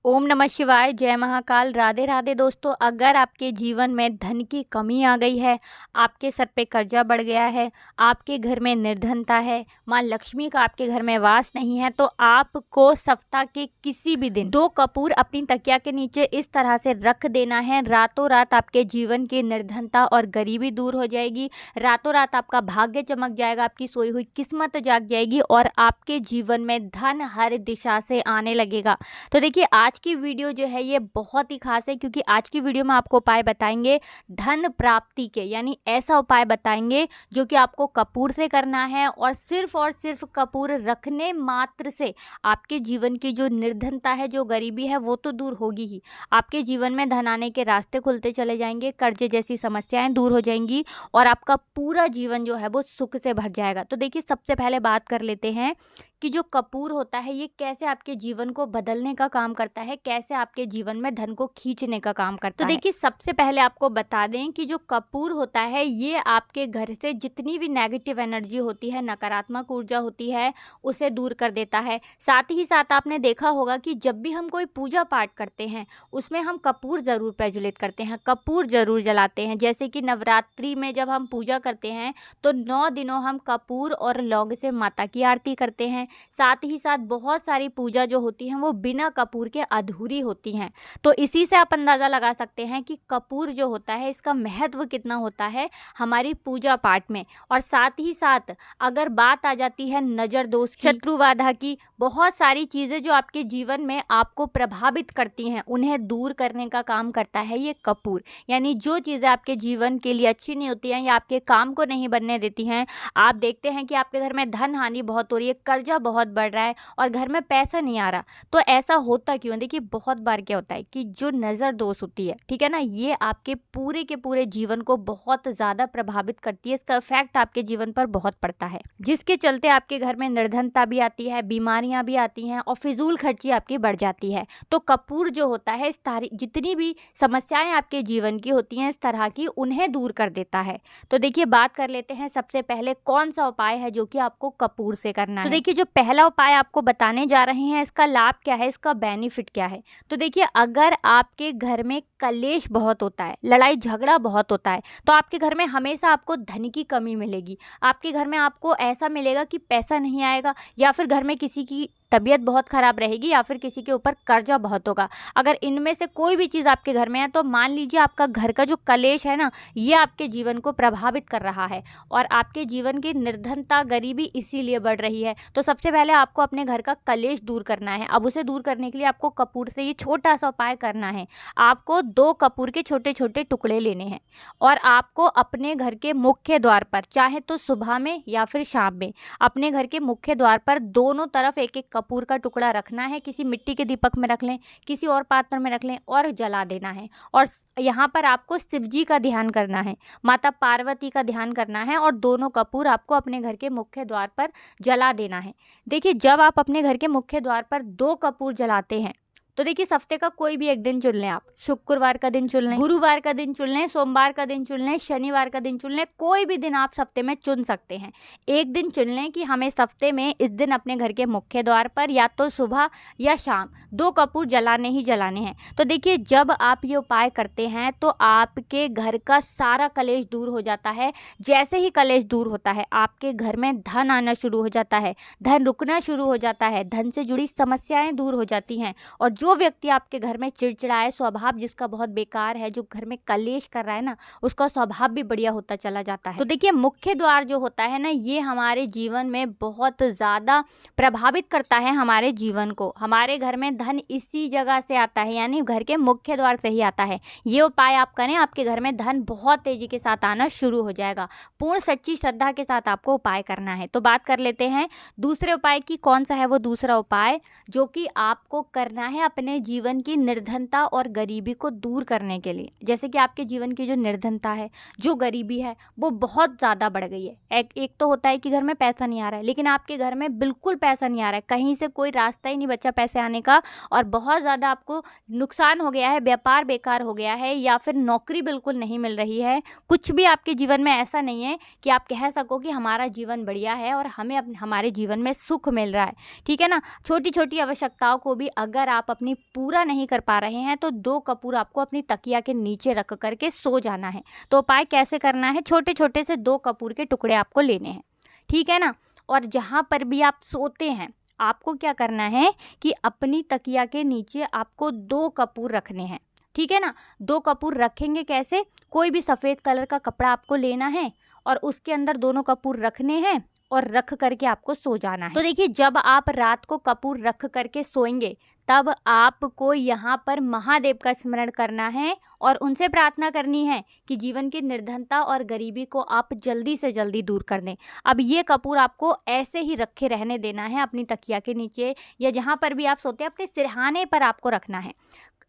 ओम नमः शिवाय, जय महाकाल, राधे राधे। दोस्तों, अगर आपके जीवन में धन की कमी आ गई है, आपके सर पे कर्जा बढ़ गया है, आपके घर में निर्धनता है, माँ लक्ष्मी का आपके घर में वास नहीं है, तो आपको सप्ताह के किसी भी दिन 2 कपूर अपनी तकिया के नीचे इस तरह से रख देना है। रातों रात आपके जीवन की निर्धनता और गरीबी दूर हो जाएगी। रातों रात आपका भाग्य चमक जाएगा, आपकी सोई हुई किस्मत जाग जाएगी और आपके जीवन में धन हर दिशा से आने लगेगा। तो देखिए, आज की वीडियो जो है ये बहुत ही खास है, क्योंकि आज की वीडियो में आपको उपाय बताएंगे धन प्राप्ति के, यानी ऐसा उपाय बताएंगे जो कि आपको कपूर से करना है और सिर्फ कपूर रखने मात्र से आपके जीवन की जो निर्धनता है, जो गरीबी है, वो तो दूर होगी ही। आपके जीवन में धन आने के रास्ते खुलते चले जाएंगे, कर्जे जैसी समस्याएं दूर हो जाएंगी और आपका पूरा जीवन जो है वो सुख से भर जाएगा। तो देखिए, सबसे पहले बात कर लेते हैं कि जो कपूर होता है ये कैसे आपके जीवन को बदलने का काम करता है, कैसे आपके जीवन में धन को खींचने का काम करता है। तो देखिए, सबसे पहले आपको बता दें कि जो कपूर होता है ये आपके घर से जितनी भी नेगेटिव एनर्जी होती है, नकारात्मक ऊर्जा होती है, उसे दूर कर देता है। साथ ही साथ आपने देखा होगा कि जब भी हम कोई पूजा पाठ करते हैं उसमें हम कपूर ज़रूर प्रज्वलित करते हैं, कपूर ज़रूर जलाते हैं। जैसे कि नवरात्रि में जब हम पूजा करते हैं तो 9 दिनों हम कपूर और लौंग से माता की आरती करते हैं। साथ ही साथ बहुत सारी पूजा जो होती हैं वो बिना कपूर के अधूरी होती हैं। तो इसी से आप अंदाज़ा लगा सकते हैं कि कपूर जो होता है इसका महत्व कितना होता है हमारी पूजा पाठ में। और साथ ही साथ अगर बात आ जाती है नज़र दोष की, शत्रु बाधा की, बहुत सारी चीज़ें जो आपके जीवन में आपको प्रभावित करती हैं उन्हें दूर करने का काम करता है ये कपूर। यानी जो चीज़ें आपके जीवन के लिए अच्छी नहीं होती हैं या आपके काम को नहीं बनने देती हैं, आप देखते हैं कि आपके घर में धन हानि बहुत हो रही है, कर्जा बहुत बढ़ रहा है और घर में पैसा नहीं आ रहा, तो ऐसा होता क्यों? देखिए, बहुत बार क्या होता है कि जो नज़र दोष होती है, ठीक है ना, ये आपके पूरे के पूरे जीवन को बहुत ज़्यादा प्रभावित करती है। इसका इफेक्ट आपके जीवन पर बहुत पड़ता है, जिसके चलते आपके घर में निर्धनता भी आती है, बीमारियां भी आती हैं और फिजूल खर्ची आपकी बढ़ जाती है। तो कपूर जो होता है इस जितनी भी समस्याएं आपके जीवन की होती हैं इस तरह की, उन्हें दूर कर देता है। तो देखिए, बात कर लेते हैं सबसे पहले कौन सा उपाय है जो कि आपको कपूर से करना है। तो देखिए, जो पहला उपाय आपको बताने जा रहे हैं इसका लाभ क्या है, इसका बेनिफिट क्या है। तो देखिए, अगर आपके घर में कलेश बहुत होता है, लड़ाई झगड़ा बहुत होता है, तो आपके घर में हमेशा आपको धन की कमी मिलेगी। आपके घर में आपको ऐसा मिलेगा कि पैसा नहीं आएगा, या फिर घर में किसी की तबीयत बहुत ख़राब रहेगी, या फिर किसी के ऊपर कर्जा बहुत होगा। अगर इनमें से कोई भी चीज़ आपके घर में है तो मान लीजिए आपका घर का जो कलेश है ना, ये आपके जीवन को प्रभावित कर रहा है और आपके जीवन की निर्धनता गरीबी इसीलिए बढ़ रही है। तो सबसे पहले आपको अपने घर का कलेश दूर करना है। अब उसे दूर करने के लिए आपको कपूर से ये छोटा सा उपाय करना है। आपको 2 कपूर के छोटे छोटे टुकड़े लेने हैं और आपको अपने घर के मुख्य द्वार पर, चाहे तो सुबह में या फिर शाम में, अपने घर के मुख्य द्वार पर दोनों तरफ एक एक कपूर का टुकड़ा रखना है। किसी मिट्टी के दीपक में रख लें, किसी और पात्र में रख लें और जला देना है। और यहाँ पर आपको शिव जी का ध्यान करना है, माता पार्वती का ध्यान करना है और दोनों कपूर आपको अपने घर के मुख्य द्वार पर जला देना है। देखिए, जब आप अपने घर के मुख्य द्वार पर 2 कपूर जलाते हैं तो देखिए, हफ्ते का कोई भी एक दिन चुन लें। आप शुक्रवार का दिन चुन लें, गुरुवार का दिन चुन लें, सोमवार का दिन चुन लें, शनिवार का दिन चुन लें, कोई भी दिन आप हफ्ते में चुन सकते हैं। एक दिन चुन लें कि हमें हफ्ते में इस दिन अपने घर के मुख्य द्वार पर या तो सुबह या शाम 2 कपूर जलाने ही जलाने हैं। तो देखिए, जब आप ये उपाय करते हैं तो आपके घर का सारा कलेश दूर हो जाता है। जैसे ही कलेश दूर होता है आपके घर में धन आना शुरू हो जाता है, धन रुकना शुरू हो जाता है, धन से जुड़ी समस्याएं दूर हो जाती हैं। और जो व्यक्ति आपके घर में चिड़चिड़ा है, स्वभाव जिसका बहुत बेकार है, जो घर में कलेश कर रहा है ना, उसका स्वभाव भी बढ़िया होता चला जाता है। तो देखिए, मुख्य द्वार जो होता है ना, ये हमारे जीवन में बहुत ज़्यादा प्रभावित करता है हमारे जीवन को। हमारे घर में धन इसी जगह से आता है, यानी घर के मुख्य द्वार से ही आता है। ये उपाय आप करें, आपके घर में धन बहुत तेजी के साथ आना शुरू हो जाएगा। पूर्ण सच्ची श्रद्धा के साथ आपको उपाय करना है। तो बात कर लेते हैं दूसरे उपाय की। कौन सा है वो दूसरा उपाय जो कि आपको करना है अपने जीवन की निर्धनता और गरीबी को दूर करने के लिए। जैसे कि आपके जीवन की जो निर्धनता है, जो गरीबी है, वो बहुत ज़्यादा बढ़ गई है। एक तो होता है कि घर में पैसा नहीं आ रहा है, लेकिन आपके घर में बिल्कुल पैसा नहीं आ रहा है, कहीं से कोई रास्ता ही नहीं बचा पैसे आने का और बहुत ज़्यादा आपको नुकसान हो गया है, व्यापार बेकार हो गया है, या फिर नौकरी बिल्कुल नहीं मिल रही है। कुछ भी आपके जीवन में ऐसा नहीं है कि आप कह सको कि हमारा जीवन बढ़िया है और हमें हमारे जीवन में सुख मिल रहा है, ठीक है ना। छोटी छोटी आवश्यकताओं को भी अगर आप अपनी पूरा नहीं कर पा रहे हैं तो 2 कपूर आपको अपनी तकिया के नीचे रख करके सो जाना है। तो उपाय कैसे करना है, छोटे छोटे से 2 कपूर के टुकड़े आपको लेने हैं, ठीक है ना। और जहाँ पर भी आप सोते हैं आपको क्या करना है कि अपनी तकिया के नीचे आपको 2 कपूर रखने हैं, ठीक है ना। 2 कपूर रखेंगे कैसे, कोई भी सफ़ेद कलर का कपड़ा आपको लेना है और उसके अंदर दोनों कपूर रखने हैं और रख करके आपको सो जाना है। तो देखिए जब आप रात को कपूर रख करके सोएंगे तब आपको यहाँ पर महादेव का स्मरण करना है और उनसे प्रार्थना करनी है कि जीवन की निर्धनता और गरीबी को आप जल्दी से जल्दी दूर कर दें। अब ये कपूर आपको ऐसे ही रखे रहने देना है अपनी तकिया के नीचे या जहाँ पर भी आप सोते हैं अपने सिरहाने पर आपको रखना है।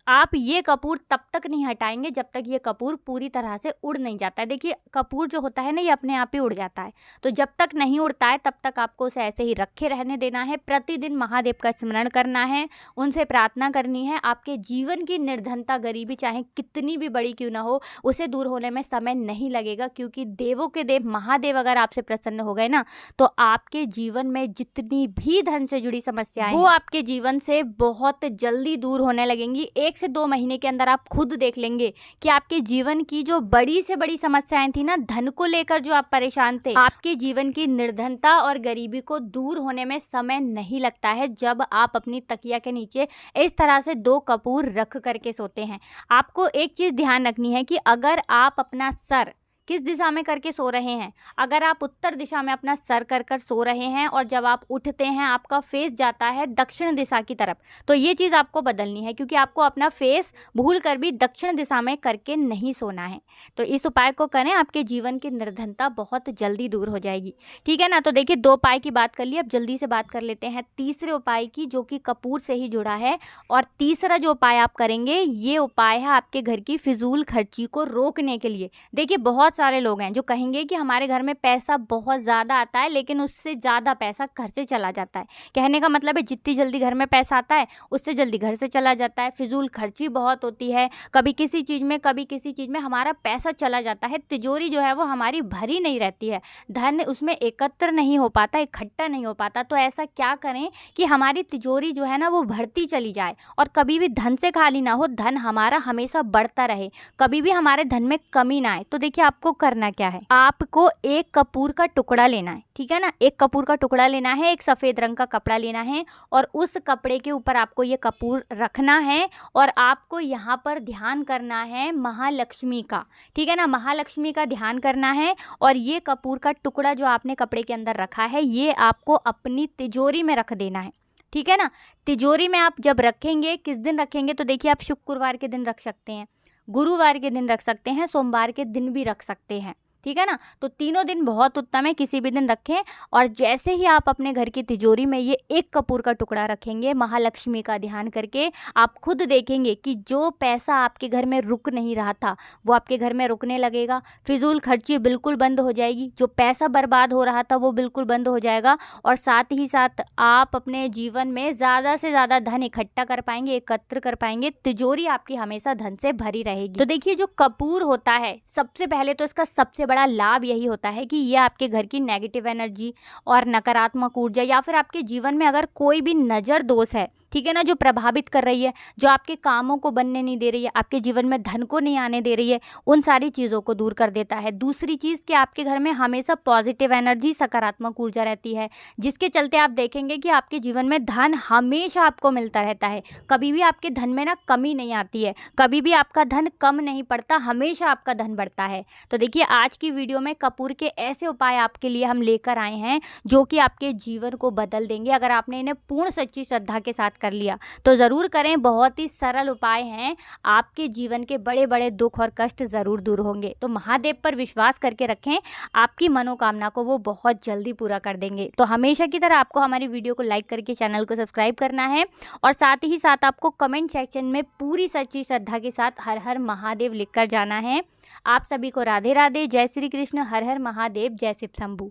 आप ये कपूर तब तक नहीं हटाएंगे जब तक ये कपूर पूरी तरह से उड़ नहीं जाता है। देखिए कपूर जो होता है ना ये अपने आप ही उड़ जाता है, तो जब तक नहीं उड़ता है तब तक आपको उसे ऐसे ही रखे रहने देना है। प्रतिदिन महादेव का स्मरण करना है, उनसे प्रार्थना करनी है। आपके जीवन की निर्धनता गरीबी चाहे कितनी भी बड़ी क्यों ना हो उसे दूर होने में समय नहीं लगेगा, क्योंकि देवों के देव महादेव अगर आपसे प्रसन्न हो गए ना तो आपके जीवन में जितनी भी धन से जुड़ी समस्याएं वो आपके जीवन से बहुत जल्दी दूर होने लगेंगी। 1 से 2 महीने के अंदर आप खुद देख लेंगे कि आपके जीवन की जो बड़ी से बड़ी समस्याएं थी ना, धन को लेकर जो आप परेशान थे, आपके जीवन की निर्धनता और गरीबी को दूर होने में समय नहीं लगता है जब आप अपनी तकिया के नीचे इस तरह से 2 कपूर रख करके सोते हैं। आपको एक चीज ध्यान रखनी है कि अगर आप अपना सर किस दिशा में करके सो रहे हैं, अगर आप उत्तर दिशा में अपना सर कर सो रहे हैं और जब आप उठते हैं आपका फेस जाता है दक्षिण दिशा की तरफ, तो ये चीज़ आपको बदलनी है, क्योंकि आपको अपना फेस भूल कर भी दक्षिण दिशा में करके नहीं सोना है। तो इस उपाय को करें, आपके जीवन की निर्धनता बहुत जल्दी दूर हो जाएगी, ठीक है ना। तो देखिए 2 उपाय की बात कर ली, अब जल्दी से बात कर लेते हैं तीसरे उपाय की, जो कि कपूर से ही जुड़ा है। और तीसरा जो उपाय आप करेंगे ये उपाय है आपके घर की फिजूल खर्ची को रोकने के लिए। देखिए बहुत सारे लोग हैं जो कहेंगे कि हमारे घर में पैसा बहुत ज़्यादा आता है लेकिन उससे ज़्यादा पैसा घर से चला जाता है। कहने का मतलब है जितनी जल्दी घर में पैसा आता है उससे जल्दी घर से चला जाता है। फिजूल खर्ची बहुत होती है, कभी किसी चीज़ में कभी किसी चीज़ में हमारा पैसा चला जाता है। तिजोरी जो है वो हमारी भरी नहीं रहती है, धन उसमें एकत्र नहीं हो पाता, इकट्ठा नहीं हो पाता। तो ऐसा क्या करें कि हमारी तिजोरी जो है ना वो बढ़ती चली जाए और कभी भी धन से खाली ना हो, धन हमारा हमेशा बढ़ता रहे, कभी भी हमारे धन में कमी ना आए। तो देखिए आपको करना क्या है, आपको 1 कपूर का टुकड़ा लेना है, ठीक है ना। 1 कपूर का टुकड़ा लेना है, एक सफ़ेद रंग का कपड़ा लेना है और उस कपड़े के ऊपर आपको ये कपूर रखना है और आपको यहाँ पर ध्यान करना है महालक्ष्मी का, ठीक है ना। महालक्ष्मी का ध्यान करना है और ये कपूर का टुकड़ा जो आपने कपड़े के अंदर रखा है ये आपको अपनी तिजोरी में रख देना है, ठीक है ना। तिजोरी में आप जब रखेंगे, किस दिन रखेंगे, तो देखिए आप शुक्रवार के दिन रख सकते हैं, गुरुवार के दिन रख सकते हैं, सोमवार के दिन भी रख सकते हैं, ठीक है ना। तो तीनों दिन बहुत उत्तम है, किसी भी दिन रखें। और जैसे ही आप अपने घर की तिजोरी में ये 1 कपूर का टुकड़ा रखेंगे महालक्ष्मी का ध्यान करके, आप खुद देखेंगे कि जो पैसा आपके घर में रुक नहीं रहा था वो आपके घर में रुकने लगेगा, फिजूल खर्ची बिल्कुल बंद हो जाएगी, जो पैसा बर्बाद हो रहा था वो बिल्कुल बंद हो जाएगा और साथ ही साथ आप अपने जीवन में ज़्यादा से ज़्यादा धन इकट्ठा कर पाएंगे, एकत्र कर पाएंगे। तिजोरी आपकी हमेशा धन से भरी रहेगी। तो देखिए जो कपूर होता है, सबसे पहले तो इसका सबसे बड़ा लाभ यही होता है कि ये आपके घर की नेगेटिव एनर्जी और नकारात्मक ऊर्जा या फिर आपके जीवन में अगर कोई भी नज़र दोष है, ठीक है ना, जो प्रभावित कर रही है, जो आपके कामों को बनने नहीं दे रही है, आपके जीवन में धन को नहीं आने दे रही है, उन सारी चीज़ों को दूर कर देता है। दूसरी चीज़ कि आपके घर में हमेशा पॉजिटिव एनर्जी, सकारात्मक ऊर्जा रहती है, जिसके चलते आप देखेंगे कि आपके जीवन में धन हमेशा आपको मिलता रहता है, कभी भी आपके धन में ना कमी नहीं आती है, कभी भी आपका धन कम नहीं पड़ता, हमेशा आपका धन बढ़ता है। तो देखिए आज की वीडियो में कपूर के ऐसे उपाय आपके लिए हम लेकर आए हैं जो कि आपके जीवन को बदल देंगे। अगर आपने इन्हें पूर्ण सच्ची श्रद्धा के साथ कर लिया तो ज़रूर करें, बहुत ही सरल उपाय हैं, आपके जीवन के बड़े बड़े दुख और कष्ट ज़रूर दूर होंगे। तो महादेव पर विश्वास करके रखें, आपकी मनोकामना को वो बहुत जल्दी पूरा कर देंगे। तो हमेशा की तरह आपको हमारी वीडियो को लाइक करके चैनल को सब्सक्राइब करना है और साथ ही साथ आपको कमेंट सेक्शन में पूरी सच्ची श्रद्धा के साथ हर हर महादेव लिखकर जाना है। आप सभी को राधे राधे, जय श्री कृष्ण, हर हर महादेव, जय शिव शंभू।